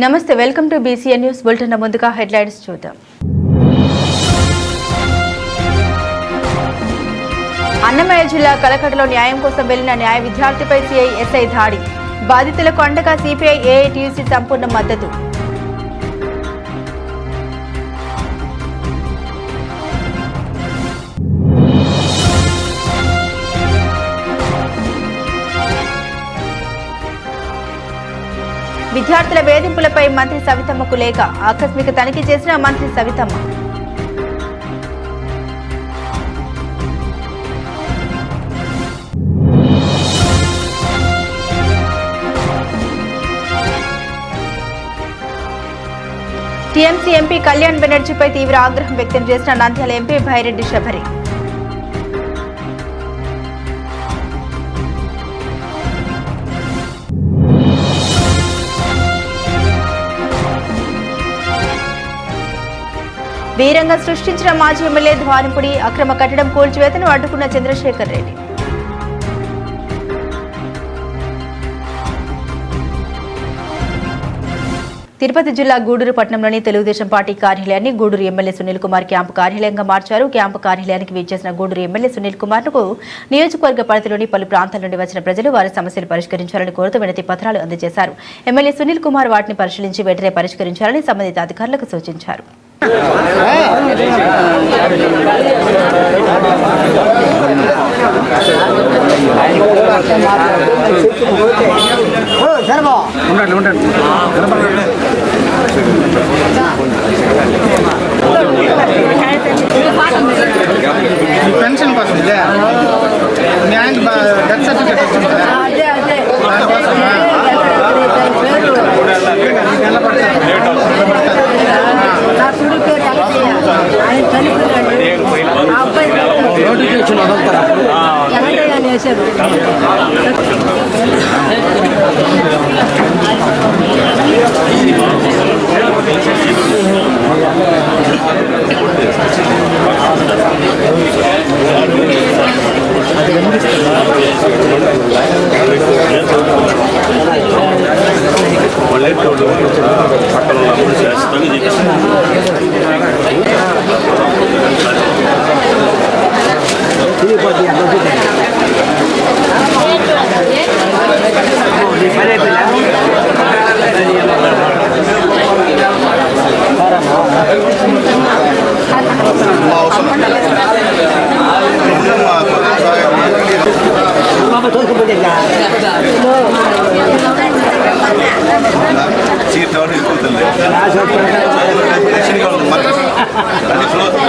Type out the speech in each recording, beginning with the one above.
నమస్తే, welcome to BCN news bulletin. ముందుగా headlines చూద్దాం. అన్నమయ్య జిల్లా కలకట్టలో న్యాయం కోసం వెళ్లిన న్యాయ విద్యార్థిపై సిఐ ఎస్ఐ దాడి. బాధితులకు అండగా సిపిఐ ఏఐటీయూసీ సంపూర్ణ మద్దతు. విద్యార్థుల వేధింపులపై మంత్రి సవితమ్మకు లేఖ. ఆకస్మిక తనిఖీ చేసిన మంత్రి సవితమ్మ. టీఎంసీ ఎంపీ కళ్యాణ్ బెనర్జీపై తీవ్ర ఆగ్రహం వ్యక్తం చేసిన నంద్యాల ఎంపీ భైరెడ్డి శబరి. వీరంగా సృష్టించిన మాజీ ఎమ్మెల్యే ద్వారంపుడి అక్రమ కట్టడం కూల్చివేతను అడ్డుకున్న చంద్రశేఖర్ రెడ్డి. తిరుపతి జిల్లా గూడూరు పట్టణంలోని తెలుగుదేశం పార్టీ కార్యాలయాన్ని గూడూరు ఎమ్మెల్యే సునీల్ కుమార్ క్యాంపు కార్యాలయంగా మార్చారు. క్యాంపు కార్యాలయానికి విచ్చేసిన గూడూరు ఎమ్మెల్యే సునీల్ కుమార్ కు నియోజకవర్గ పరిధిలోని పలు ప్రాంతాల నుండి వచ్చిన ప్రజలు వారి సమస్యలు పరిష్కరించాలని కోరుతూ వినతి పత్రాలు అందజేశారు. ఎమ్మెల్యే సునీల్ కుమార్ వాటిని పరిశీలించి వెంటనే పరిష్కరించాలని సంబంధిత అధికారులకు సూచించారు. పెన్షన్ కోసం బ్యాంక్ డెత్ సర్టిఫికేట్ వచ్చింది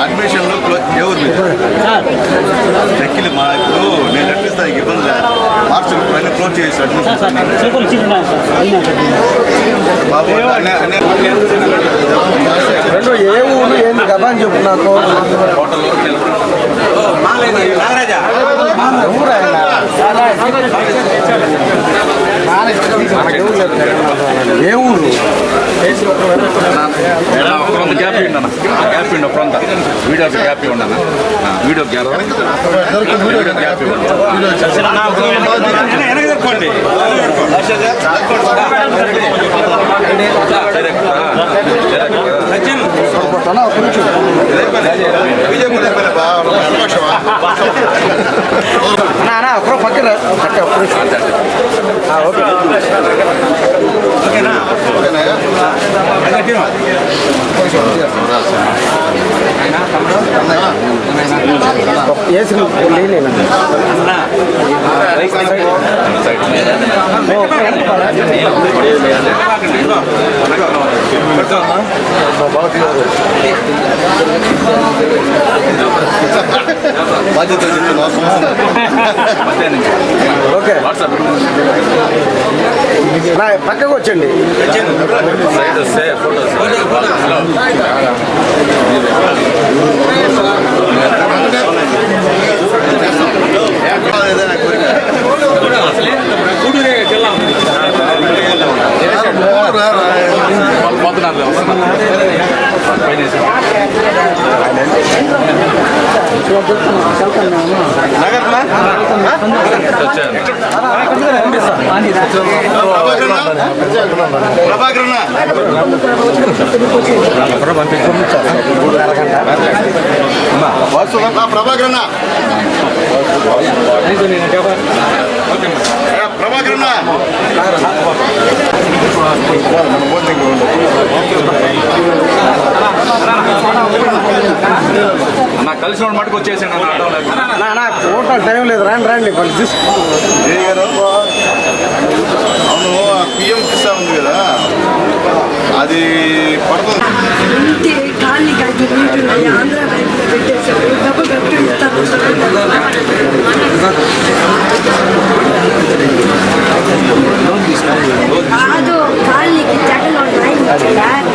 అడ్మిషన్లో ఎవరు లెక్కలు మా ఇప్పుడు నేను లెక్కిస్తాను ఇబ్బంది మార్చులు అన్నీ క్లోజ్ చేసి అడ్మిషన్ బాబు రెండు ఏ ఊరు ఏంది కదా అని చెప్పు నాకు ఏ ఊరు గ్యాప్ ఇవ్వండి ఒక్కరంతా వీడియోకి గ్యాప్ ఇవ్వండి అన్న వీడియో గ్యాప్ ఒకరు పక్కన ఓకేనా బాధ్యత ఓకే పక్కకు వచ్చండి సైడ్ వస్తే అన్న కలిసి వాడు మటుకు వచ్చేసాను నా ఫోటో టైం లేదు రండి అవును పిఎం కిసాన్ ఉంది కదా అది పడుతుంది ఖాళీ ఆంధ్ర పెట్టేశారు డబ్బు కట్టి కాదు ఖాళీకి జగన్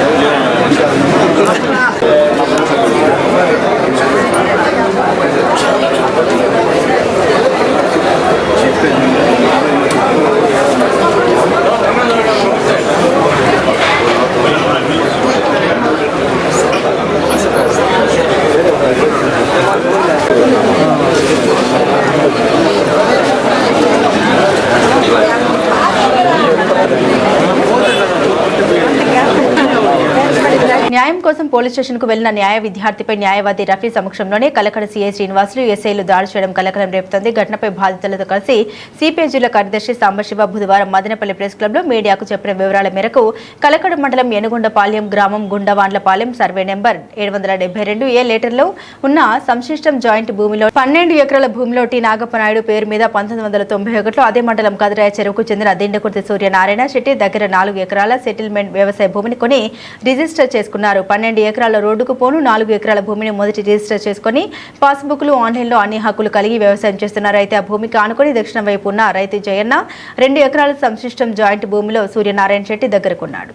న్యాయం కోసం పోలీస్ స్టేషన్ కు వెళ్లిన న్యాయ విద్యార్థిపై న్యాయవాది రఫీ సమక్షంలోనే కలకడ సీఐ శ్రీనివాసులు ఎస్ఐలు దాడి చేయడం కలకలం రేపుతోంది. ఘటనపై బాధితులతో కలిసి సిపిఐ జిల్లా కార్యదర్శి సాంబశివ బుధవారం మదనపల్లి ప్రెస్ క్లబ్ లో మీడియాకు చెప్పిన వివరాల మేరకు కలకడ మండలం ఏనుగుండపాలెం గ్రామం గుండవాండ్లపాలెం సర్వే నెంబర్ 772 లెటర్లో ఉన్న సంశిష్టం జాయింట్ భూమిలో 12 ఎకరాల భూమిలో టి నాగప్పనాయుడు పేరు మీద 1991లో అదే మండలం కదిరాయ చెరువుకు చెందిన దిండకుర్తి సూర్యనారాయణ శెట్టి దగ్గర 4 ఎకరాల సెటిల్మెంట్ వ్యవసాయ భూమిని కొని రిజిస్టర్ చేసుకున్నారు. 12 ఎకరాల రోడ్డుకు పోను 4 ఎకరాల భూమిని మొదటి రిజిస్టర్ చేసుకుని పాస్బుక్లు ఆన్లైన్లో అన్ని హక్కులు కలిగి వ్యవసాయం చేస్తున్నారు. అయితే ఆ భూమికి ఆనుకొని దక్షిణ వైపు ఉన్న రైతు జయన్న 2 ఎకరాల సంశిష్టం జాయింట్ భూమిలో సూర్యనారాయణ శెట్టి దగ్గరకున్నాడు.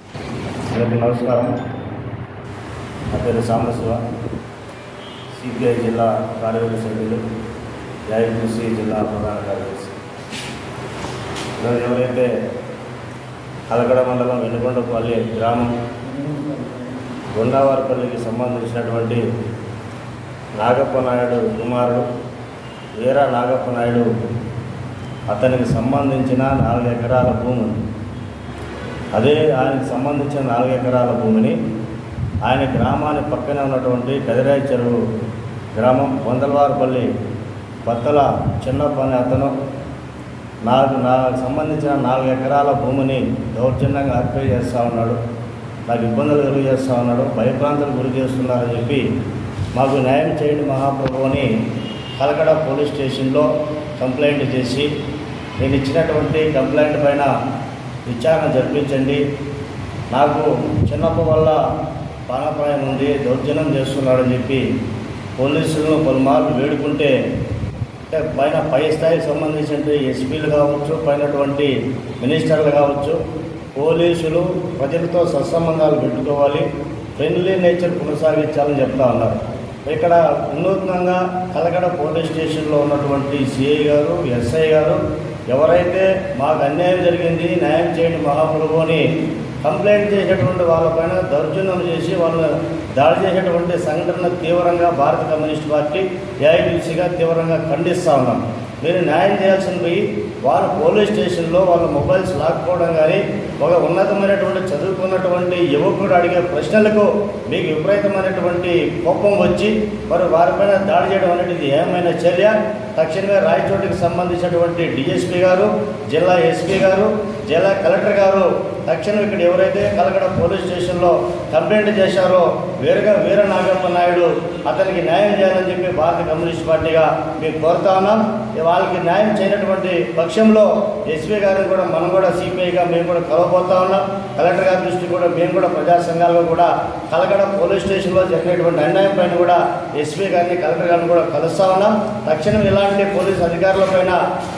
నమస్కారం. నా పేరు సాంబశివ, సిపిఐ జిల్లా కార్యవర్గ సభ్యులు, ఏఐటీసీ జిల్లా ప్రధాన కార్యదర్శి. ఎవరైతే కలకడ మండలం వెనుకొండపల్లి గ్రామం గుండావారిపల్లికి సంబంధించినటువంటి నాగప్పనాయుడు కుమారుడు వీరా నాగప్పనాయుడు, అతనికి సంబంధించిన 4 ఎకరాల భూమి ఉంది. అదే ఆయనకు సంబంధించిన 4 ఎకరాల భూమిని ఆయన గ్రామానికి పక్కనే ఉన్నటువంటి కదిరాయి చెరువు గ్రామం వందలవారిపల్లి బత్తల చిన్నప్పని అతను నాకు సంబంధించిన 4 ఎకరాల భూమిని దౌర్జన్యంగా ఆక్యుపై చేస్తూ ఉన్నాడు, నాకు ఇబ్బందులు గురి చేస్తూ ఉన్నాడు, భయభ్రాంతులు గురి చేస్తున్నారని చెప్పి మాకు న్యాయం చేయండి మహాప్రభు అని కలకడ పోలీస్ స్టేషన్లో కంప్లైంట్ చేసి నేను ఇచ్చినటువంటి కంప్లైంట్ పైన విచారణ జరిపించండి, నాకు చిన్నప్పటి వల్ల ప్రాణాపాయం ఉంది, దౌర్జన్యం చేస్తున్నాడని చెప్పి పోలీసులను పలుమార్లు వేడుకుంటే పై స్థాయికి సంబంధించిన ఎస్పీలు కావచ్చు, పైనటువంటి మినిస్టర్లు కావచ్చు, పోలీసులు ప్రజలతో సత్సంబంధాలు పెట్టుకోవాలి, ఫ్రెండ్లీ నేచర్ కొనసాగించాలని చెప్తా ఉన్నారు. ఇక్కడ వినూత్నంగా కలకడ పోలీస్ స్టేషన్లో ఉన్నటువంటి సిఐ గారు, ఎస్ఐ గారు ఎవరైతే మాకు అన్యాయం జరిగింది న్యాయం చేయండి మహాప్రభు అని కంప్లైంట్ చేసేటువంటి వాళ్ళపైన దౌర్జన్యం చేసి వాళ్ళు దాడి చేసేటువంటి సంఘటన తీవ్రంగా భారత కమ్యూనిస్ట్ పార్టీ ఏఐటీసీగా తీవ్రంగా ఖండిస్తూ ఉన్నాం. మీరు న్యాయం చేయాల్సిన పోయి వాళ్ళు పోలీస్ స్టేషన్లో వాళ్ళ మొబైల్స్ లాక్కోవడం కానీ, ఒక ఉన్నతమైనటువంటి చదువుకున్నటువంటి యువకుడు అడిగే ప్రశ్నలకు మీకు విపరీతమైనటువంటి కోపం వచ్చి మరి వారిపైన దాడి చేయడం అనేది ఏమైనా చర్య? తక్షణమే రాయచోటికి సంబంధించినటువంటి డిఎస్పీ గారు, జిల్లా ఎస్పీ గారు, జిల్లా కలెక్టర్ గారు తక్షణం ఇక్కడ ఎవరైతే కలకడ పోలీస్ స్టేషన్లో కంప్లైంట్ చేశారో వీర నాగప్పనాయుడు అతనికి న్యాయం చేయాలని చెప్పి భారత కమ్యూనిస్ట్ పార్టీగా మేము కోరుతా ఉన్నాం. వాళ్ళకి న్యాయం చేయనటువంటి పక్షంలో ఎస్పీ గారిని కూడా మనం కూడా సిపిఐగా మేము కూడా కలవబోతా ఉన్నాం. కలెక్టర్ గారి దృష్టి కూడా మేము కూడా ప్రజా సంఘాలుగా కూడా కలకడ పోలీస్ స్టేషన్లో జరిగినటువంటి అన్యాయం పైన కూడా ఎస్పీ గారిని, కలెక్టర్ గారిని కూడా కలుస్తా ఉన్నాం. తక్షణం ఇలాంటి పోలీస్ అధికారులపైన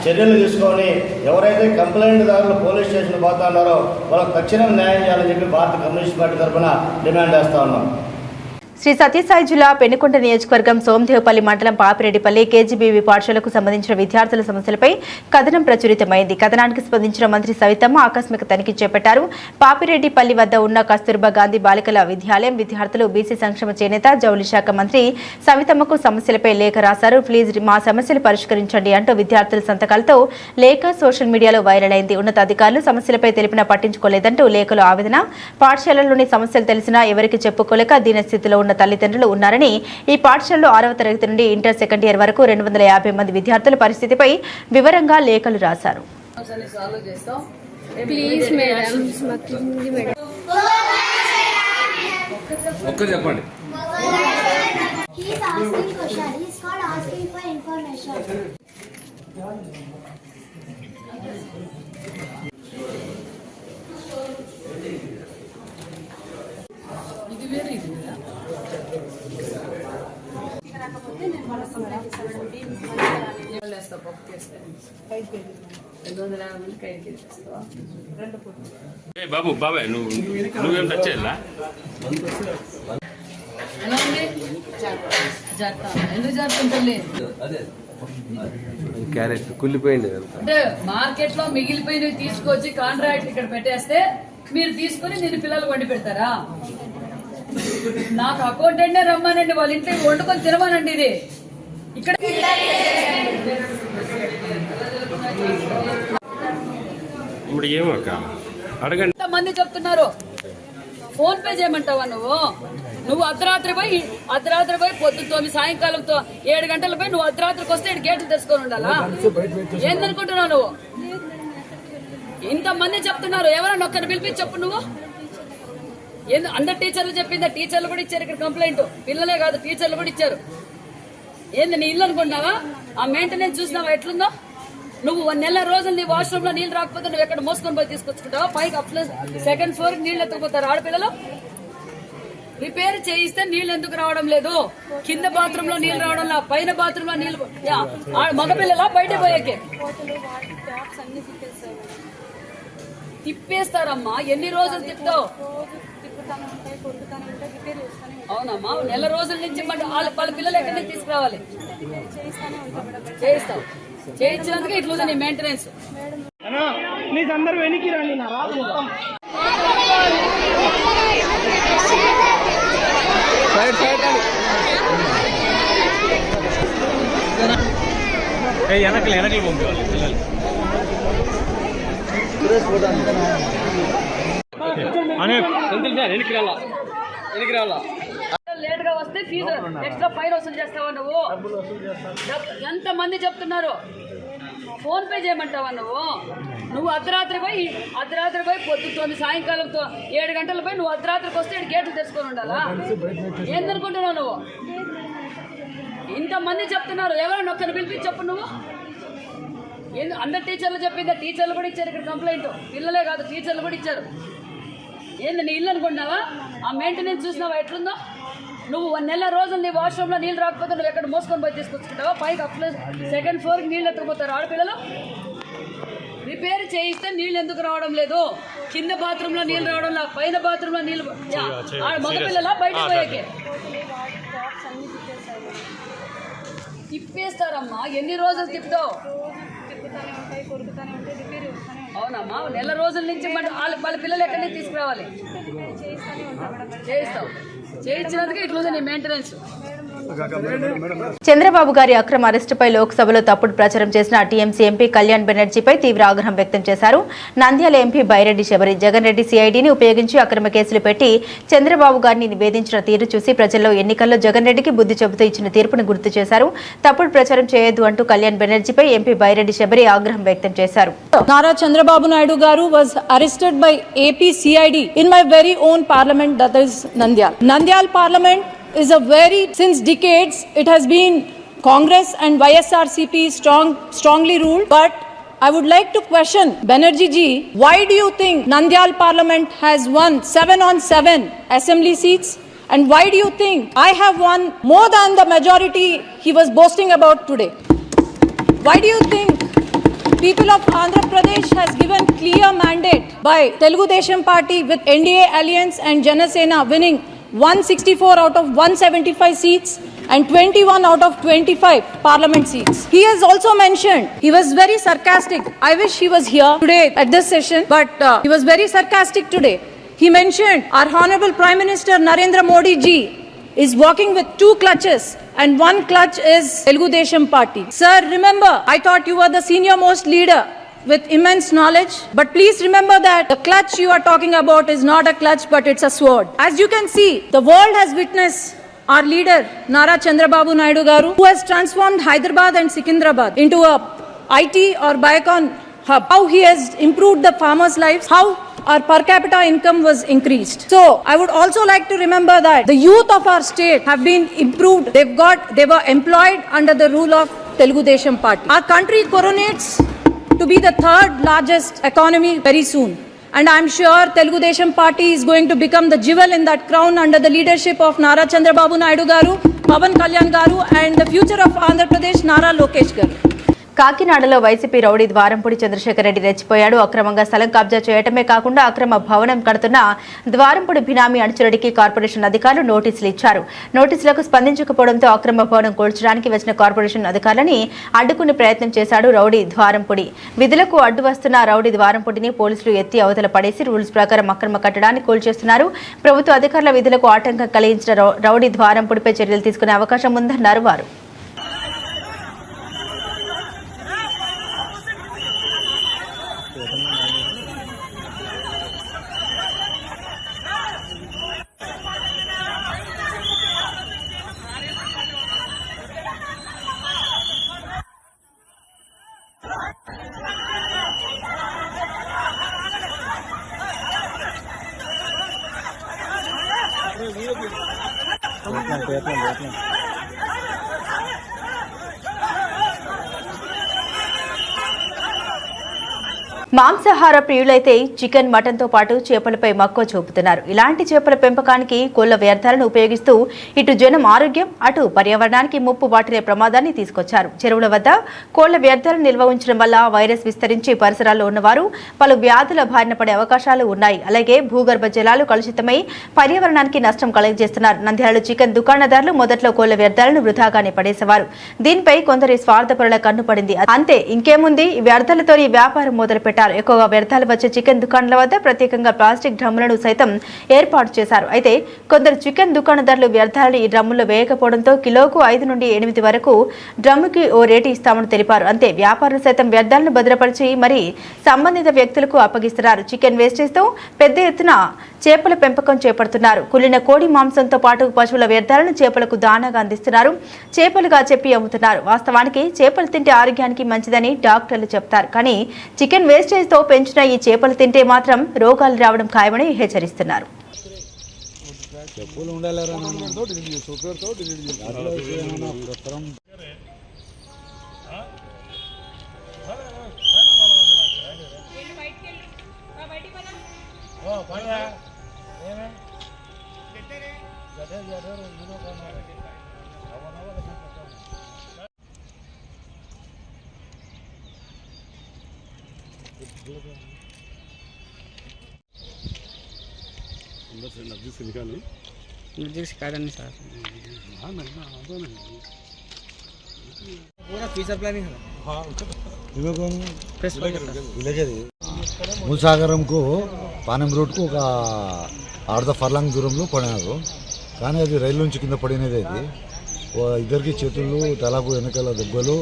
చర్యలు తీసుకొని ఎవరైతే కంప్లైంట్ దారులు పోలీస్ స్టేషన్ పోతా ఉన్నారో వాళ్ళకి తక్షణం న్యాయం చేయాలని చెప్పి భారత కమ్యూనిస్ట్ పార్టీ తరఫున డిమాండ్ చేస్తా ఉన్నాం. శ్రీ సత్యసాయి జిల్లా పెనుకొండ నియోజకవర్గం సోమదేవపల్లి మండలం పాపిరెడ్డిపల్లి కేజీబీవీ పాఠశాలకు సంబంధించిన విద్యార్థుల సమస్యలపై కథనం ప్రచురితమైంది. కథనానికి స్పందించిన మంత్రి సవితమ్మ ఆకస్మిక తనిఖీ చేపట్టారు. పాపిరెడ్డిపల్లి వద్ద ఉన్న కస్తూర్బా గాంధీ బాలికల విద్యాలయం విద్యార్థులు బీసీ సంక్షేమ చేనేత జౌళి శాఖ మంత్రి సవితమ్మకు సమస్యలపై లేఖ రాశారు. ప్లీజ్ మా సమస్యలు పరిష్కరించండి అంటూ విద్యార్థుల సంతకాలతో లేఖ సోషల్ మీడియాలో వైరల్ అయింది. ఉన్నతాధికారులు సమస్యలపై తెలిపినా పట్టించుకోలేదంటూ లేఖలో ఆవేదన. పాఠశాలలోని సమస్యలు తెలిసినా ఎవరికి చెప్పుకోలేక దీనస్థితిలో ఉన్న తల్లిదండ్రులు ఉన్నారని, ఈ పాఠశాలలో 6వ తరగతి నుండి ఇంటర్ సెకండ్ ఇయర్ వరకు 250 మంది విద్యార్థుల పరిస్థితిపై వివరంగా లేఖలు రాశారు. బాబు బాబాయ్ నువ్వేం టచ్ చేయాలా? ఎందుకు జరుగుతుంటలే క్యారెట్ కుళ్ళిపోయింది అంటే మార్కెట్ లో మిగిలిపోయినవి తీసుకొచ్చి కాంట్రాక్ట్ ఇక్కడ పెట్టేస్తే మీరు తీసుకుని నేను పిల్లలు వండి పెడతారా? నాకు అకౌంటెంట్ రమ్మానండి, వాళ్ళ ఇంట్లో వండుకొని తినమానండి. ఇది ఇక్కడ మంది చెప్తున్నారు. ఫోన్ పే చేయమంటావా నువ్వు అర్ధరాత్రి పోయి పొద్దు 9 సాయంకాలం 7 గంటల పోయి నువ్వు అర్ధరాత్రికి వస్తే గేట్లు తెచ్చుకొని ఉండాలా? ఏందనుకుంటున్నావు నువ్వు? ఇంతమంది చెప్తున్నారు, ఎవరైనా ఒక్కరిని పిలిపించి చెప్పు. నువ్వు అందరు టీచర్లు చెప్పిందా? టీచర్లు కూడా ఇచ్చారు ఇక్కడ కంప్లైంట్. పిల్లలే కాదు టీచర్లు కూడా ఇచ్చారు. ఏంది నీ ఇల్లు అనుకుంటున్నావా? ఆ మెయింటెనెన్స్ చూసినావా ఎట్లుందో? నువ్వు 1 నెల రోజులు నీ వాష్రూమ్ లో నీళ్ళు రాకపోతే నువ్వు ఎక్కడ మోసుకొని పోయి తీసుకొచ్చుకుంటావా? పైకి సెకండ్ ఫ్లోర్ నీళ్ళు ఎత్తుకుపోతారు ఆడపిల్లలు. రిపేర్ చేయిస్తే నీళ్ళు ఎందుకు రావడం లేదు? కింద బాత్రూమ్ లో నీళ్ళు రావడం, పైన బాత్రూమ్ లో నీళ్ళు మగపిల్లలా బయట పోయాకే తిప్పేస్తారమ్మా. ఎన్ని రోజులు తిప్పుతావు? అవునమ్మా, నెల రోజుల నుంచి వాళ్ళ పిల్లలు ఎక్కడి నుంచి తీసుకురావాలి? చేయిస్తావు. చేయించినందుకే ఇట్లా నీ మెయింటెనెన్స్. ప్లీజ్ అందరూ వెనక్కి రండి. నా రాదు మొత్తం వెనకలు పంపించాలి పిల్లలు. లేట్ గా వస్తే ఫీజు ఎక్స్ట్రా ఫైన్ వసూలు చేస్తావా నువ్వు? ఎంత మంది చెప్తున్నారు. ఫోన్ పే చేయమంటావా నువ్వు అర్ధరాత్రి పోయి పొద్దు 9 సాయంకాలం 7 గంటల పోయి నువ్వు అర్ధరాత్రికి వస్తే గేట్లు తెచ్చుకొని ఉండాలా? ఏందనుకుంటున్నావు నువ్వు? ఇంతమంది చెప్తున్నారు, ఎవరైనా ఒక్కరిని పిలిపించి చెప్పు. నువ్వు అందరు టీచర్లు చెప్పిందా? టీచర్లు కూడా ఇచ్చారు ఇక్కడ కంప్లైంట్. పిల్లలే కాదు టీచర్లు కూడా ఇచ్చారు. ఏంది నీ ఇల్లు అనుకుంటున్నావా? ఆ మెయింటెనెన్స్ చూసినావా ఎట్లుందో? నువ్వు 1 నెల రోజులు నీ వాష్రూమ్ లో నీళ్ళు రాకపోతే నువ్వు ఎక్కడ మోసుకొని పోయి తీసుకొచ్చుకుంటావా? పైకి సెకండ్ ఫ్లోర్ నీళ్ళు ఎత్తుకుపోతారు ఆడపిల్లలు. రిపేర్ చేయిస్తే నీళ్ళు ఎందుకు రావడం లేదు? కింద బాత్రూమ్ లో నీళ్ళు రావడం, పైన బాత్రూమ్ లో నీళ్ళు మగపిల్లలా బయట పోయాకే తిప్పేస్తారమ్మా. ఎన్ని రోజులు తిప్పుతావు? అవునమ్మా, నెల రోజుల నుంచి వాళ్ళ పిల్లలు ఎక్కడి నుంచి తీసుకురావాలి? చేయిస్తావు. చేయించినందుకే ఇట్లా నీ మెయింటెనెన్స్. చంద్రబాబు గారి అక్రమ అరెస్టుపై లోక్సభలో తప్పుడు ప్రచారం చేసిన టీఎంసీ ఎంపీ కళ్యాణ్ బెనర్జీపై తీవ్ర ఆగ్రహం వ్యక్తం చేశారు. నంద్యాల ఎంపీ బైరెడ్డి శబరి జగన్ రెడ్డి సిఐడిని ఉపయోగించి అక్రమ కేసులు పెట్టి చంద్రబాబు గారిని నివేదించిన తీరు చూసి ప్రజల్లో ఎన్నికల్లో జగన్ రెడ్డికి బుద్ధి చెబుతూ ఇచ్చిన తీర్పును గుర్తు చేశారు. తప్పుడు ప్రచారం చేయొద్దు అంటూ కళ్యాణ్ బెనర్జీపై ఎంపీ బైరెడ్డి శబరి ఆగ్రహం వ్యక్తం చేశారు. నారా చంద్రబాబు నాయుడు గారు was arrested by AP CID in my very own parliament, that is Nandyal. Nandyal parliament is a since decades it has been Congress and YSRCP strongly ruled, but I would like to question Banerjee ji, why do you think Nandyal parliament has won 7 on 7 assembly seats? And why do you think I have won more than the majority he was boasting about today? Why do you think people of Andhra Pradesh has given clear mandate by Telugu Desam Party with NDA Alliance and Janasena winning 164 out of 175 seats and 21 out of 25 parliament seats. He has also mentioned, he was very sarcastic. I wish he was here today at this session, but he was very sarcastic today. He mentioned our Honorable Prime Minister Narendra Modi ji is walking with 2 clutches and one clutch is Telugu Desam Party. Sir, remember, I thought you were the senior most leader with immense knowledge, but please remember that the clutch you are talking about is not a clutch but it's a sword. As you can see, the world has witnessed our leader Nara Chandrababu Naidu garu, who has transformed Hyderabad and Secunderabad into a IT or Biocon hub. How he has improved the farmers' lives, how our per capita income was increased. So I would also like to remember that the youth of our state have been improved. They were employed under the rule of Telugu Desam Party. Our country coronates to be the 3rd largest economy very soon. And I'm sure Telugu Desam Party is going to become the jewel in that crown under the leadership of Nara Chandrababu Naidu garu, Pavan Kalyan garu, and the future of Andhra Pradesh, Nara Lokesh garu. కాకినాడలో YCP rowdy Dwarampudi Chandrasekhar Reddy రెచ్చిపోయాడు. అక్రమంగా స్థలం కబ్జా చేయటమే కాకుండా అక్రమ భవనం కడుతున్న ద్వారంపూడి బినామీ అనుచరుడికి corporation అధికారులు నోటీసులు ఇచ్చారు. నోటీసులకు స్పందించకపోవడంతో అక్రమ భవనం కూల్చడానికి వచ్చిన కార్పొరేషన్ అధికారులని అడ్డుకునే ప్రయత్నం చేశాడు రౌడీ ద్వారంపూడి. విధులకు అడ్డు వస్తున్న రౌడీ ద్వారంపూడిని పోలీసులు ఎత్తి అవతల పడేసి రూల్స్ ప్రకారం అక్రమ కట్టడాన్ని కూల్చేస్తున్నారు. ప్రభుత్వ అధికారుల విధులకు ఆటంకం కలిగించిన రౌడీ ద్వారంపూడిపై చర్యలు తీసుకునే అవకాశం ఉందన్నారు వారు. మాంసాహార ప్రియులైతే చికెన్, మటన్తో పాటు చేపలపై మక్కువ చూపుతున్నారు. ఇలాంటి చేపల పెంపకానికి కోళ్ల వ్యర్థాలను ఉపయోగిస్తూ ఇటు జనం ఆరోగ్యం, అటు పర్యావరణానికి ముప్పు వాటిల్లే ప్రమాదాన్ని తీసుకొచ్చారు. చెరువుల వద్ద కోళ్ల వ్యర్థాలను నిల్వ ఉంచడం వల్ల వైరస్ విస్తరించి పరిసరాల్లో ఉన్నవారు పలు వ్యాధుల బారిన పడే అవకాశాలు ఉన్నాయి. అలాగే భూగర్భ జలాలు కలుషితమై పర్యావరణానికి నష్టం కలుగజేస్తున్నారు. నంద్యాలలో చికెన్ దుకాణదారులు మొదట్లో కోళ్ల వ్యర్థాలను వృధాగానే పడేసేవారు. దీనిపై కొందరి స్వార్థపరుల కన్ను పడింది. అంతే, ఇంకేముంది, ఈ వ్యర్థాలతో ఈ వ్యాపారం మొదలుపెట్టారు. ఎక్కువగా వ్యర్థాలు వచ్చే చికెన్ దుకాణాల వద్ద ప్రత్యేకంగా ప్లాస్టిక్ డ్రమ్ములను సైతం ఏర్పాటు చేశారు. అయితే కొందరు చికెన్ దుకాణదారులు వ్యర్థాలను ఈ డ్రమ్ముల్లో వేయకపోవడంతో కిలోకు 5 నుండి 8 వరకు డ్రమ్ముకి ఓ రేటు ఇస్తామని తెలిపారు. అంతే, వ్యాపారులు సైతం వ్యర్థాలను భద్రపరిచి మరి సంబంధిత వ్యక్తులకు అప్పగిస్తున్నారు. చికెన్ వేస్టేజ్తో పెద్ద ఎత్తున చేపల పెంపకం చేపడుతున్నారు. కుళ్ళిన కోడి మాంసంతో పాటు పశువుల వ్యర్థాలను చేపలకు దానాగా అందిస్తున్నారు. చేపలుగా చెప్పి అమ్ముతున్నారు. వాస్తవానికి చేపలు తింటే ఆరోగ్యానికి మంచిదని డాక్టర్లు చెప్తారు. కానీ చికెన్ వేస్టేజ్తో పెంచిన ఈ చేపలు తింటే మాత్రం రోగాలు రావడం ఖాయమని హెచ్చరిస్తున్నారు. काटनी सर पूरा फ्यूचर प्लानिंग है. మూసాగరంకు పానెం రోడ్కు ఒక 1/2 ఫర్లాంగ్ దూరంలో పడినారు. కానీ అది రైలు నుంచి కింద పడినది. అది ఇద్దరికి చేతులు, తలకు వెనకాల దెబ్బలు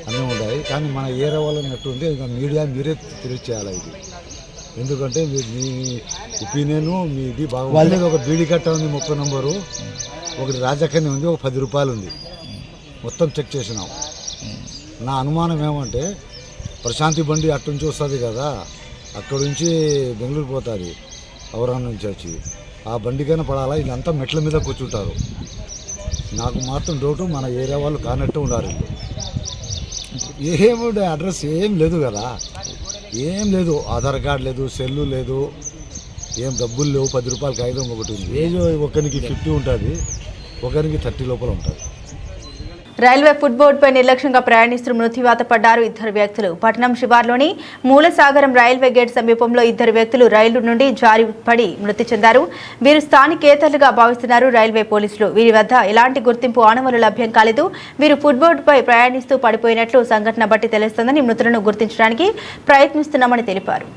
అన్నీ ఉన్నాయి. కానీ మన ఏరియా వాళ్ళని ఎట్టుంది, ఇంకా మీడియా మీరే తెలియచేయాలి ఇది. ఎందుకంటే మీ ఒపీనియను మీది బాగా. ఒక బీడీ కట్ట ఉంది 30 నంబరు, ఒకటి రాజకన్య ఉంది, ఒక 10 రూపాయలు ఉంది. మొత్తం చెక్ చేసినాం. నా అనుమానం ఏమంటే ప్రశాంతి బండి అటు నుంచి వస్తుంది కదా, అక్కడ నుంచి బెంగళూరు పోతుంది ఔరాన్ నుంచి వచ్చి, ఆ బండికైనా పడాలా. వీళ్ళంతా మెట్ల మీద కూర్చుంటారు. నాకు మాత్రం డౌటు మన ఏరియా వాళ్ళు కానట్టు ఉండాలి. ఏముండే అడ్రస్ ఏం లేదు కదా, ఏం లేదు, ఆధార్ కార్డు లేదు, సెల్లు లేదు, ఏం డబ్బులు లేవు. 10 రూపాయలు కాగితం ఒకటి ఉంది. ఏజ్ ఒకరికి 50 ఉంటుంది, ఒకరికి 30 లోపల ఉంటుంది. రైల్వే ఫుట్ బోర్డుపై నిర్లక్ష్యంగా ప్రయాణిస్తూ మృత్యువాత పడ్డారు ఇద్దరు వ్యక్తులు. పట్టణం శివార్లోని మూలసాగరం రైల్వే గేట్ సమీపంలో ఇద్దరు వ్యక్తులు రైలు నుండి జారి పడి మృతి చెందారు. వీరు స్థానికేతరులుగా భావిస్తున్నారు రైల్వే పోలీసులు. వీరి వద్ద ఎలాంటి గుర్తింపు ఆనవాలు లభ్యం కాలేదు. వీరు ఫుట్ బోర్డుపై ప్రయాణిస్తూ పడిపోయినట్లు సంఘటన బట్టి తెలుస్తోందని మృతులను గుర్తించడానికి ప్రయత్నిస్తున్నామని తెలిపారు.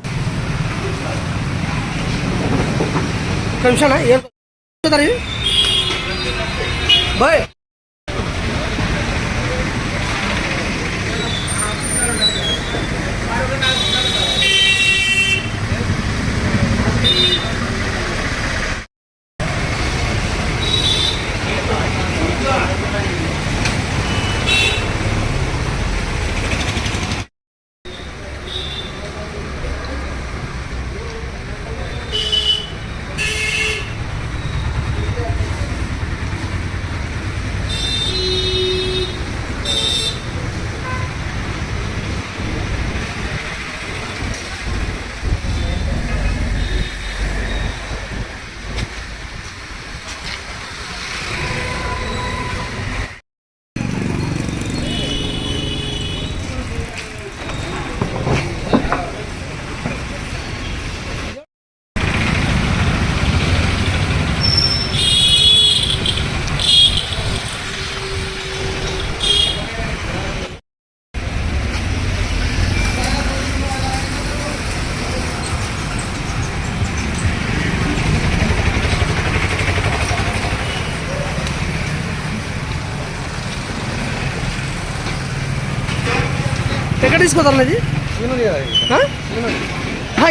ఎక్కడ తీసుకుపోతారండి?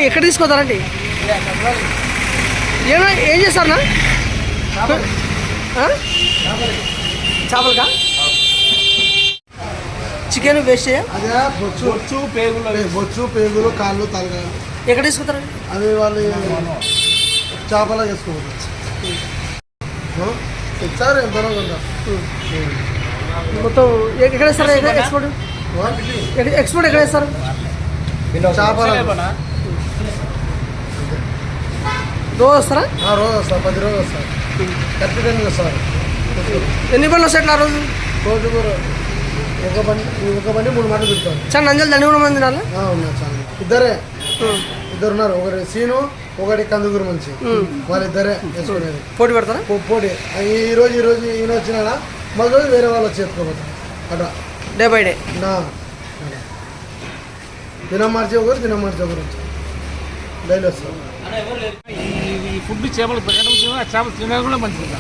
ఎక్కడ తీసుకుపోతారండి? ఏం చేస్తారన్నా? చేపలుగా చికెన్ వేస్ట్ బొచ్చు పేగులు కాళ్ళు తలగా ఎక్కడ తీసుకుంటారండి? అది వాళ్ళు చేపలా వేసుకోవచ్చు సార్. ఎంత మొత్తం ఎక్కడ ఇస్తారు ఎక్స్పోర్ట్? ఎక్స్పోర్ట్ ఎక్కడ ఇస్తారు? రోజు వస్తారా? రోజు వస్తారు, 10 రోజులు వస్తారు. ఖచ్చితంగా వస్తారు. ఎన్ని బండ్లు వస్తాయి ఆ రోజు? రోజు ఒక బండి 3 మంది పెడతారు. చాలా నంజలు దండి కూడా మంది తినాలి. ఉన్నారు చాలా, ఇద్దరున్నారు. ఒకటి సీను, ఒకటి కందుకూరు మంచి. వాళ్ళిద్దరే వేసుకునేది. పోటీ పెడతారా? పోటీ. ఈ రోజు ఈయన వచ్చినా మళ్ళీ రోజు వేరే వాళ్ళు వచ్చి ఎత్తుకోపోతారు అట్లా డే బై డే. దినం మార్చి ఒకరు వచ్చి డైలీ వస్తారు. ఈ ఫుడ్ చేపలు పెట్టడం చేపలు తినడం కూడా మంచిది.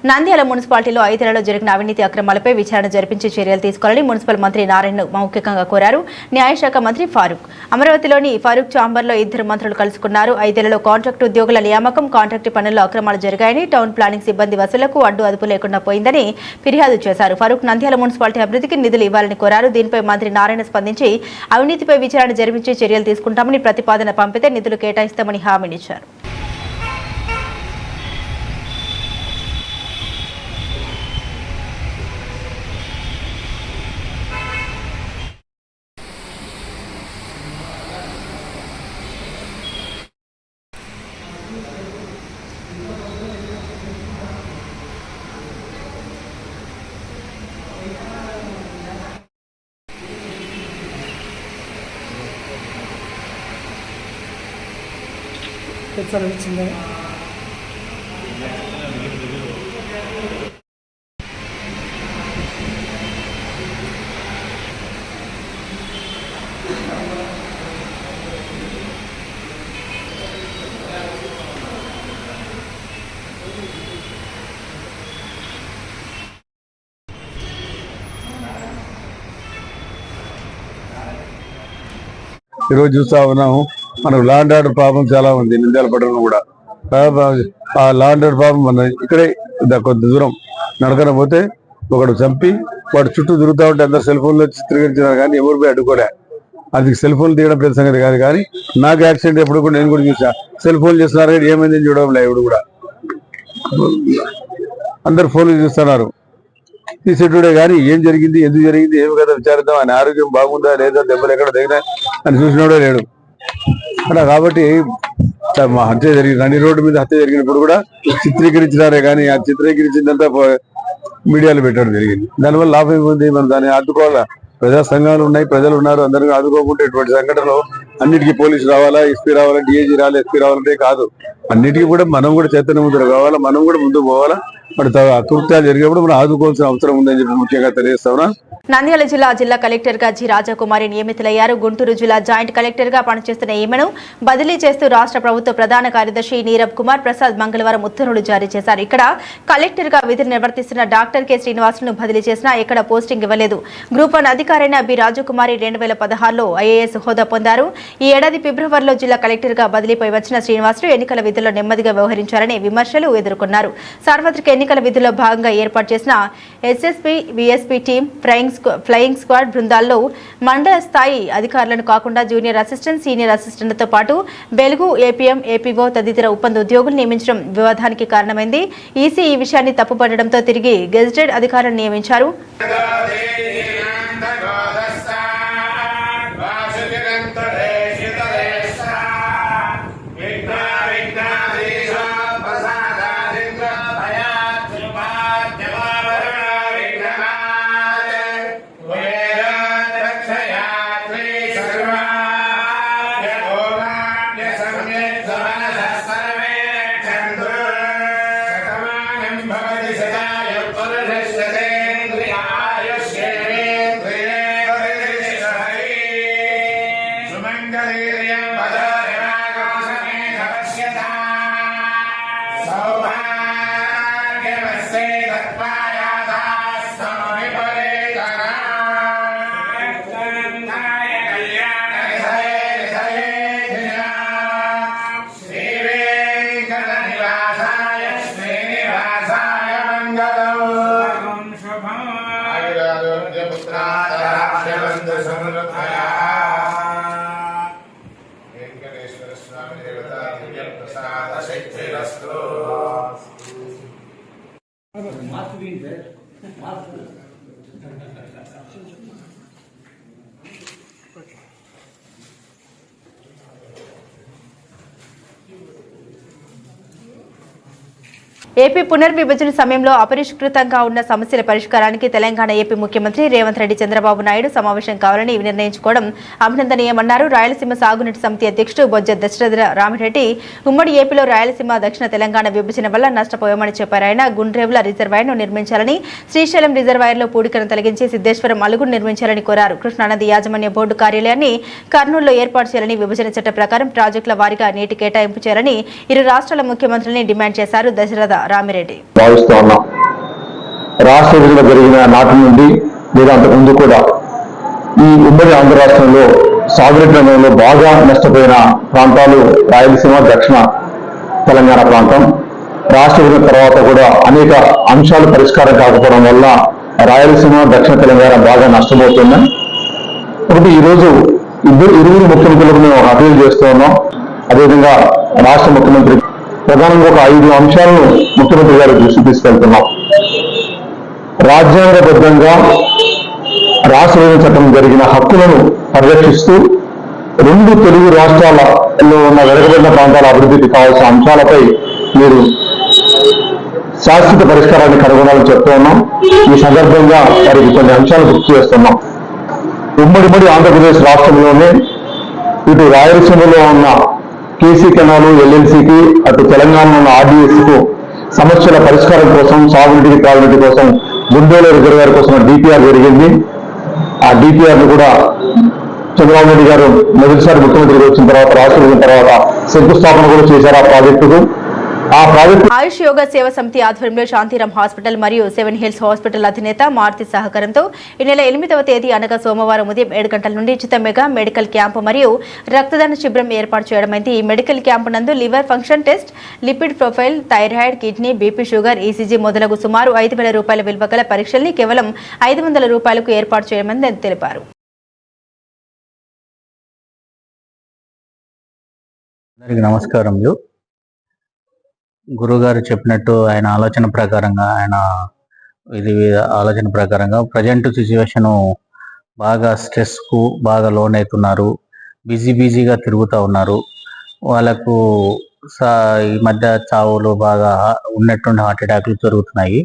నంద్యాల మున్సిపాలిటీలో 5 ఏళ్లలో జరిగిన అవినీతి అక్రమాలపై విచారణ జరిపించి చర్యలు తీసుకోవాలని మున్సిపల్ మంత్రి నారాయణను మౌఖికంగా కోరారు న్యాయశాఖ మంత్రి ఫారూక్. అమరావతిలోని ఫారూక్ ఛాంబర్లో 2 మంత్రులు కలుసుకున్నారు. 5 ఏళ్లలో కాంట్రాక్టు ఉద్యోగుల నియామకం, కాంట్రాక్టు పనుల్లో అక్రమాలు జరిగాయని, టౌన్ ప్లానింగ్ సిబ్బంది వసూలకు అడ్డు అదుపు లేకుండా పోయిందని ఫిర్యాదు చేశారు. ఫారూక్ నంద్యాల మున్సిపాలిటీ అభివృద్ధికి నిధులు ఇవ్వాలని కోరారు. దీనిపై మంత్రి నారాయణ స్పందించి అవినీతిపై విచారణ జరిపించి చర్యలు తీసుకుంటామని, ప్రతిపాదన పంపితే నిధులు కేటాయిస్తామని హామీనిచ్చారు. వచ్చిందా? ఈరోజు చూస్తా ఉన్నాము, మనకు లా అండ్ ఆర్డర్ ప్రాబ్లం చాలా ఉంది నంద్యాల పట్టణంలో కూడా. ఆ లా అండ్ ఆర్డర్ ప్రాబ్లం మన ఇక్కడే కొంత దూరం నడకన పోతే ఒకడు చంపి వాడు చుట్టూ తిరుగుతూ ఉంటే అందరు సెల్ ఫోన్లో చిత్రీకరించినారు, కానీ ఎవరు పోయి అడ్డుకోలే. అది సెల్ ఫోన్ తీయడం పెద్ద సంగతి కాదు. కానీ నాకు యాక్సిడెంట్ ఎప్పుడు కూడా నేను కూడా చూసా, సెల్ ఫోన్ చేస్తున్నారు కానీ ఏమైందని చూడడం లేదు. ఎవడు కూడా అందరు ఫోన్లు చూస్తున్నారు. తీసేటుడే కానీ ఏం జరిగింది, ఎందుకు జరిగింది, ఏమి కదా విచారిద్దాం, ఆయన ఆరోగ్యం బాగుందా లేదా, దెబ్బలు ఎక్కడ తగినా అని చూసినోడే లేడు అలా. కాబట్టి హత్య జరిగింది, అన్ని రోడ్డు మీద హత్య జరిగినప్పుడు కూడా చిత్రీకరించినారే కానీ ఆ చిత్రీకరించిందంతా మీడియాలో పెట్టడం జరిగింది. దానివల్ల లాభం ఏముంది? మనం దాన్ని ఆదుకోవాలా. ప్రజా సంఘాలు ఉన్నాయి, ప్రజలు ఉన్నారు, అందరినీ ఆదుకోకుంటే ఇటువంటి సంఘటనలు అన్నిటికీ పోలీసు రావాలా, ఎస్పీ రావాలా, డిఐజీ రావాలి, ఎస్పీ రావాలంటే కాదు. అన్నిటికీ కూడా మనం కూడా చైతన్యవంతులు కావాలా, మనం కూడా ముందుకు పోవాలా. మరి అకృత్యాలు జరిగినప్పుడు మనం ఆదుకోవాల్సిన అవసరం ఉందని చెప్పి ముఖ్యంగా తెలియజేస్తాం. నంద్యాల జిల్లా కలెక్టర్ గా జి రాజకుమారి నియమితులయ్యారు. గుంటూరు జిల్లా జాయింట్ కలెక్టర్ గా పనిచేస్తున్న ఈమెను బదిలీ చేస్తూ రాష్ట్ర ప్రభుత్వ ప్రధాన కార్యదర్శి నీరబ్ కుమార్ ప్రసాద్ మంగళవారం ఉత్తర్వులు జారీ చేశారు. ఇక్కడ కలెక్టర్ గా విధులు నిర్వర్తిస్తున్న డాక్టర్ కె శ్రీనివాసులను బదిలీ చేసినా ఎక్కడ పోస్టింగ్ ఇవ్వలేదు. గ్రూప్ 1 అధికారైన బి రాజకుమారి 2016లో ఐఏఎస్ హోదా పొందారు. ఈ ఏడాది ఫిబ్రవరిలో జిల్లా కలెక్టర్ గా బదిలీపై వచ్చిన శ్రీనివాసులు ఎన్నికల విధుల్లో నెమ్మదిగా వ్యవహరించారని విమర్శలు ఎదుర్కొన్నారు. సార్వత్రిక ఎన్నికల విధుల్లో భాగంగా ఏర్పాటు చేసిన SSP VSP team flying squad బృందాల్లో మండల స్థాయి అధికారులను కాకుండా జూనియర్ అసిస్టెంట్, సీనియర్ అసిస్టెంట్లతో పాటు బెలుగు, ఏపీఎం, ఏపీఓ తదితర ఒప్పంద ఉద్యోగులు నియమించడం వివాదానికి కారణమైంది. ఈసీ ఈ విషయాన్ని తప్పుపట్టడంతో తిరిగి గెజిటెడ్ అధికారులను నియమించారు. ఏపీ పునర్విభజన సమయంలో అపరిష్కృతంగా ఉన్న సమస్యల పరిష్కారానికి తెలంగాణ ఏపీ ముఖ్యమంత్రి రేవంత్ రెడ్డి, చంద్రబాబు నాయుడు సమావేశం కావాలని నిర్ణయించుకోవడం అభినందనీయమన్నారు. రాయలసీమ సాగునీటి సమితి అధ్యక్షుడు బొజ్జ దశరథ రామిరెడ్డి ఉమ్మడి ఏపీలో రాయలసీమ, దక్షిణ తెలంగాణ విభజన వల్ల నష్టపోయామని చెప్పారు. ఆయన గుండ్రేవుల రిజర్వాయర్ను నిర్మించాలని, శ్రీశైలం రిజర్వాయర్లో పూడికను తొలగించి సిద్ధేశ్వరం అలుగును నిర్మించాలని కోరారు. కృష్ణానది యాజమాన్య బోర్డు కార్యాలయాన్ని కర్నూలులో ఏర్పాటు చేయాలని, విభజన చట్ట ప్రకారం ప్రాజెక్టుల వారీగా నీటి కేటాయింపు చేయాలని ఇరు రాష్ట్రాల ముఖ్యమంత్రులని డిమాండ్ చేశారు దశరథ రామిరెడ్డి. భావిస్తూ ఉన్నాం. రాష్ట్ర విభజన జరిగిన నాటి నుండి లేదా అంతకు ముందు కూడా ఈ ఉమ్మడి ఆంధ్ర రాష్ట్రంలో సాగునీటి రంగంలో బాగా నష్టపోయిన ప్రాంతాలు రాయలసీమ, దక్షిణ తెలంగాణ ప్రాంతం. రాష్ట్ర విభజన తర్వాత కూడా అనేక అంశాలు పరిష్కారం కాకపోవడం వల్ల రాయలసీమ, దక్షిణ తెలంగాణ బాగా నష్టపోతున్నాయి. ఒకటి ఈరోజు ఇరువురు ముఖ్యమంత్రులకు మేము అపీల్ చేస్తూ ఉన్నాం. అదేవిధంగా రాష్ట్ర ముఖ్యమంత్రి ప్రధానంగా ఒక 5 అంశాలను ముఖ్యమంత్రి గారి దృష్టి తీసుకెళ్తున్నాం. రాజ్యాంగబద్ధంగా రాష్ట్ర విభజన చట్టం జరిగిన హక్కులను పరిరక్షిస్తూ 2 తెలుగు రాష్ట్రాలలో ఉన్న వెనుకబడిన ప్రాంతాల అభివృద్ధికి కావాల్సిన అంశాలపై మీరు శాశ్వత పరిష్కారాన్ని కనుగొనాలని చెప్తూ ఉన్నాం. ఈ సందర్భంగా వారికి కొన్ని అంశాలు గుర్తు చేస్తున్నాం. ఉమ్మడి ఆంధ్రప్రదేశ్ రాష్ట్రంలోనే ఇటు రాయలసీమలో ఉన్న కేసీ కెనాలు ఎల్ఎల్సీకి, అటు తెలంగాణలో ఉన్న ఆర్డీఎస్కు సమస్యల పరిష్కారం కోసం, సాగునీటికి త్రాగునీటి కోసం గుండెల రిజర్వాయర్ కోసం డిపిఆర్ జరిగింది. ఆ డిపిఆర్ను కూడా చంద్రబాబు నాయుడు గారు మొదటిసారి ముఖ్యమంత్రికి వచ్చిన తర్వాత, రాష్ట్రం తర్వాత శంకుస్థాపన కూడా చేశారు ఆ ప్రాజెక్టుకు. ఆయుష్ యోగా సేవ సమితి ఆధ్వర్యంలో శాంతిరామ్ హాస్పిటల్ మరియు 7 హిల్స్ హాస్పిటల్ అధినేత మారుతి సహకారంతో ఈ నెల 8వ తేదీ అనగా సోమవారం ఉదయం 7 గంటల నుండి ఉచిత మెగా మెడికల్ క్యాంపు మరియు రక్తదాన శిబిరం ఏర్పాటు చేయడమైంది. ఈ మెడికల్ క్యాంపు నందు liver function test, lipid profile, thyroid, kidney, BP, sugar, ECG మొదలగు సుమారు 5,000 రూపాయల విలువ గల పరీక్షల్ని కేవలం 500 రూపాయలకు ఏర్పాటు చేయమని తెలిపారు. నమస్కారములు. గురుగారు చెప్పినట్టు ఆయన ఆలోచన ప్రకారంగా ప్రజెంట్ సిచ్యువేషను బాగా స్ట్రెస్కు బాగా లోన్ అవుతున్నారు, బిజీగా తిరుగుతూ ఉన్నారు. వాళ్ళకు ఈ మధ్య చావులు బాగా ఉన్నట్టుండి హార్ట్ అటాక్లు జరుగుతున్నాయి.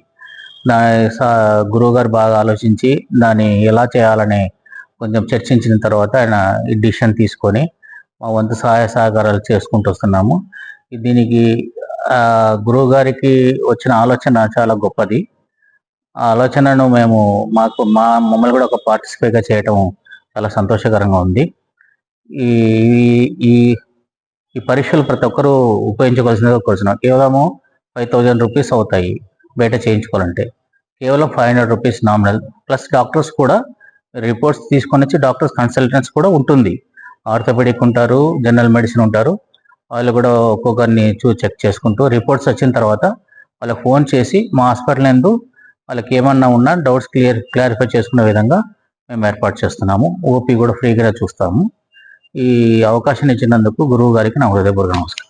గురువు గారు బాగా ఆలోచించి దాన్ని ఎలా చేయాలని కొంచెం చర్చించిన తర్వాత ఆయన ఈ డిసిషన్ తీసుకొని మా వంతు సహాయ సహకారాలు చేసుకుంటూ వస్తున్నాము. దీనికి గురువు గారికి వచ్చిన ఆలోచన చాలా గొప్పది. ఆ ఆలోచనను మేము మమ్మల్ని కూడా ఒక పార్టిసిపేట్గా చేయటం చాలా సంతోషకరంగా ఉంది. ఈ ఈ ఈ పరీక్షలు ప్రతి ఒక్కరూ ఉపయోగించుకోవాల్సిందిగా కోరుతున్నాం. కేవలము 5,000 రూపీస్ అవుతాయి బయట చేయించుకోవాలంటే. కేవలం 500 రూపీస్ నామినల్. ప్లస్ డాక్టర్స్ కూడా రిపోర్ట్స్ తీసుకొని వచ్చి డాక్టర్స్ కన్సల్టెంట్స్ కూడా ఉంటుంది. ఆర్థోపెడిక్ ఉంటారు, జనరల్ మెడిసిన్ ఉంటారు. వాళ్ళు కూడా ఒక్కొక్కరిని చెక్ చేసుకుంటూ రిపోర్ట్స్ వచ్చిన తర్వాత వాళ్ళకి ఫోన్ చేసి మా హాస్పిటల్ నందు వాళ్ళకి ఏమన్నా ఉన్నా డౌట్స్ క్లారిఫై చేసుకునే విధంగా మేము ఏర్పాటు చేస్తున్నాము. ఓపీ కూడా ఫ్రీగా చూస్తాము. ఈ అవకాశం ఇచ్చినందుకు గురువు గారికి నా హృదయపూర్వక నమస్కారం.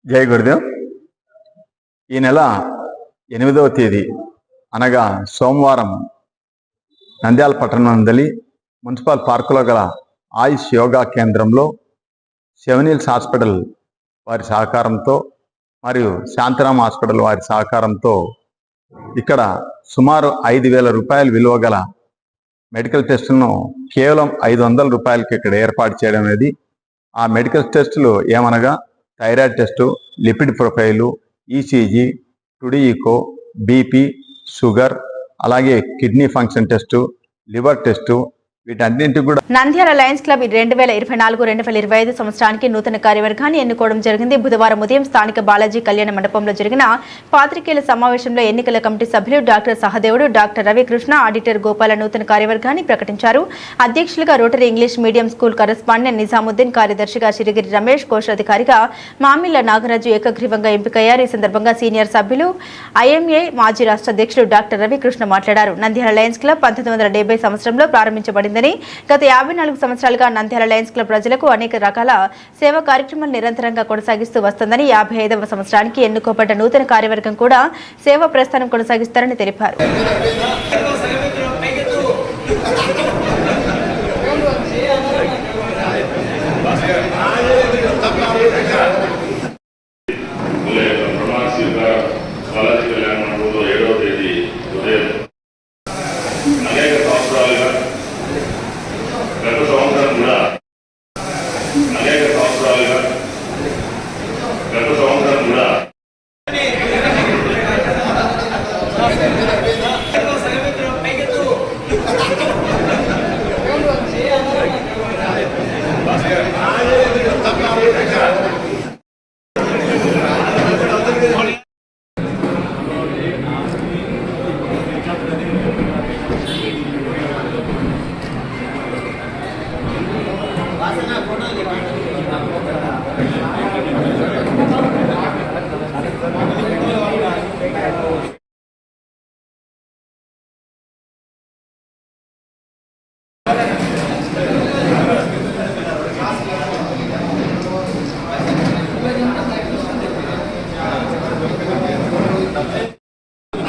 జై గురుదేవ్. ఈ నెల 8వ తేదీ అనగా సోమవారం నంద్యాల పట్టణంలోని మున్సిపల్ పార్కులో గల ఆయుష్ యోగా కేంద్రంలో సెవెనిల్స్ హాస్పిటల్ వారి సహకారంతో మరియు శాంతిరామ్ హాస్పిటల్ వారి సహకారంతో ఇక్కడ సుమారు 5,000 రూపాయల విలువ గల మెడికల్ టెస్టులను కేవలం 500 రూపాయలకి ఇక్కడ ఏర్పాటు చేయడం అనేది. ఆ మెడికల్ టెస్టులు ఏమనగా thyroid test, lipid profile, ECG, two D echo, BP, sugar, అలాగే kidney function test, liver test, వీటన్నింటికి కూడా నంద్యాల లయన్స్ క్లబ్ 2024-2025 సంవత్సరానికి నూతన కార్యవర్గాన్ని ఎన్నుకోవడం జరిగింది. బుధవారం ఉదయం స్థానిక బాలాజీ కళ్యాణ మండపంలో జరిగిన పాత్రికేయుల సమావేశంలో ఎన్నికల కమిటీ సభ్యులు డాక్టర్ సహదేవుడు, డాక్టర్ రవికృష్ణ, ఆడిటర్ గోపాల నూతన కార్యవర్గాన్ని ప్రకటించారు. అధ్యక్షులుగా rotary English medium school correspondent Nizamuddin, కార్యదర్శిగా సిరిగిరి రమేష్, కోశాధికారిగా మామిళ్ల నాగరాజు ఏకగ్రీవంగా ఎంపికయ్యారు. ఈ సందర్భంగా సీనియర్ సభ్యులు ఐఎంఏ మాజీ రాష్ట్ర అధ్యక్షుడు డాక్టర్ రవికృష్ణ మాట్లాడారు. నంద్యాల లయన్స్ క్లబ్ 1970 సంవత్సరంలో ప్రారంభించబడింది. గత 54 సంవత్సరాలుగా నంద్యాల లయన్స్ క్లబ్ ప్రజలకు అనేక రకాల సేవా కార్యక్రమాలు నిరంతరంగా కొనసాగిస్తూ వస్తుందని, 55వ సంవత్సరానికి ఎన్నుకోబడ్డ నూతన కార్యవర్గం కూడా సేవా ప్రస్థానం కొనసాగిస్తారని తెలిపారు.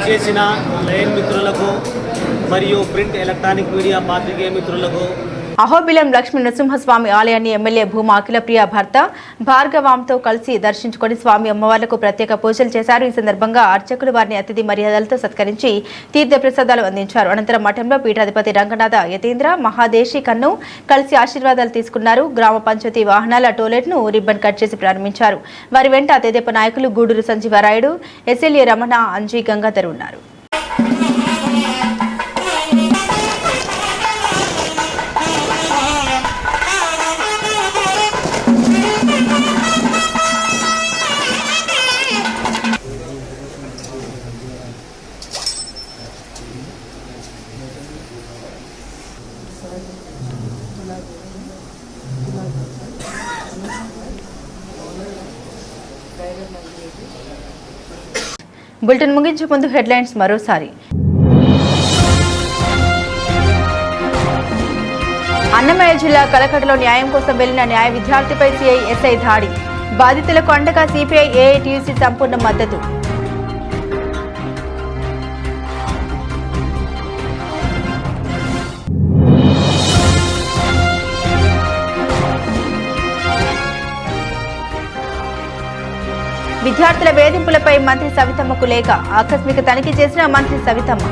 చేసిన లైన్ మిత్రులకు మరియు ప్రింట్ ఎలక్ట్రానిక్ మీడియా పాత్రికేయ మిత్రులకు అహోబిలం లక్ష్మీ నరసింహస్వామి ఆలయాన్ని ఎమ్మెల్యే భూమా అఖిలప్రియ భర్త భార్గవాంతో కలిసి దర్శించుకొని స్వామి అమ్మవార్లకు ప్రత్యేక పూజలు చేశారు. ఈ సందర్భంగా అర్చకులు వారిని అతిథి మర్యాదలతో సత్కరించి తీర్థ ప్రసాదాలు అందించారు. అనంతరం మఠంలో పీఠాధిపతి రంగనాథ యతీంద్ర మహాదేశి కన్ను కలిసి ఆశీర్వాదాలు తీసుకున్నారు. గ్రామ పంచాయతీ వాహనాల టోలెట్ను రిబ్బన్ కట్ చేసి ప్రారంభించారు. వారి వెంట తెదేప నాయకులు గూడూరు సంజీవరాయుడు, ఎస్ఎల్ఏ రమణ, అంజీ గంగాధర్ ఉన్నారు. బులెటిన్ ముగించే ముందు హెడ్లైన్స్ మరోసారి. అన్నమయ్య జిల్లా కలకడలో న్యాయం కోసం వెళ్లిన న్యాయ విద్యార్థిపై సిఐ ఎస్ఐ దాడి. బాధితులకు అండగా సిపిఐ ఏఐటీయూసీ సంపూర్ణ మద్దతు. విద్యార్థుల వేధింపులపై మంత్రి సవితమ్మకు లేఖ ఆకస్మిక తనిఖీ చేసిన మంత్రి సవితమ్మ.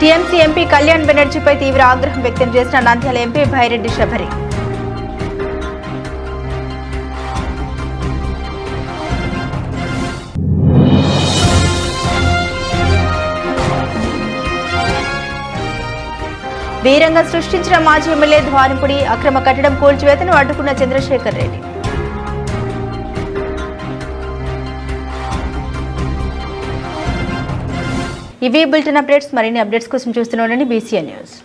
టీఎంసీ ఎంపీ కళ్యాణ్ బెనర్జీపై తీవ్ర ఆగ్రహం వ్యక్తం చేసిన నంద్యాల ఎంపీ భైరెడ్డి శబరి. వీరంగం సృష్టించిన మాజీ ఎమ్మెల్యే ద్వారంపుడి అక్రమ కట్టడం కూల్చివేతను అడ్డుకున్న చంద్రశేఖర్ రెడ్డి. ఇవి బులెటిన్ అప్డేట్స్. మరిన్ని అప్డేట్స్ కోసం చూస్తూనే ఉండండి BCN న్యూస్.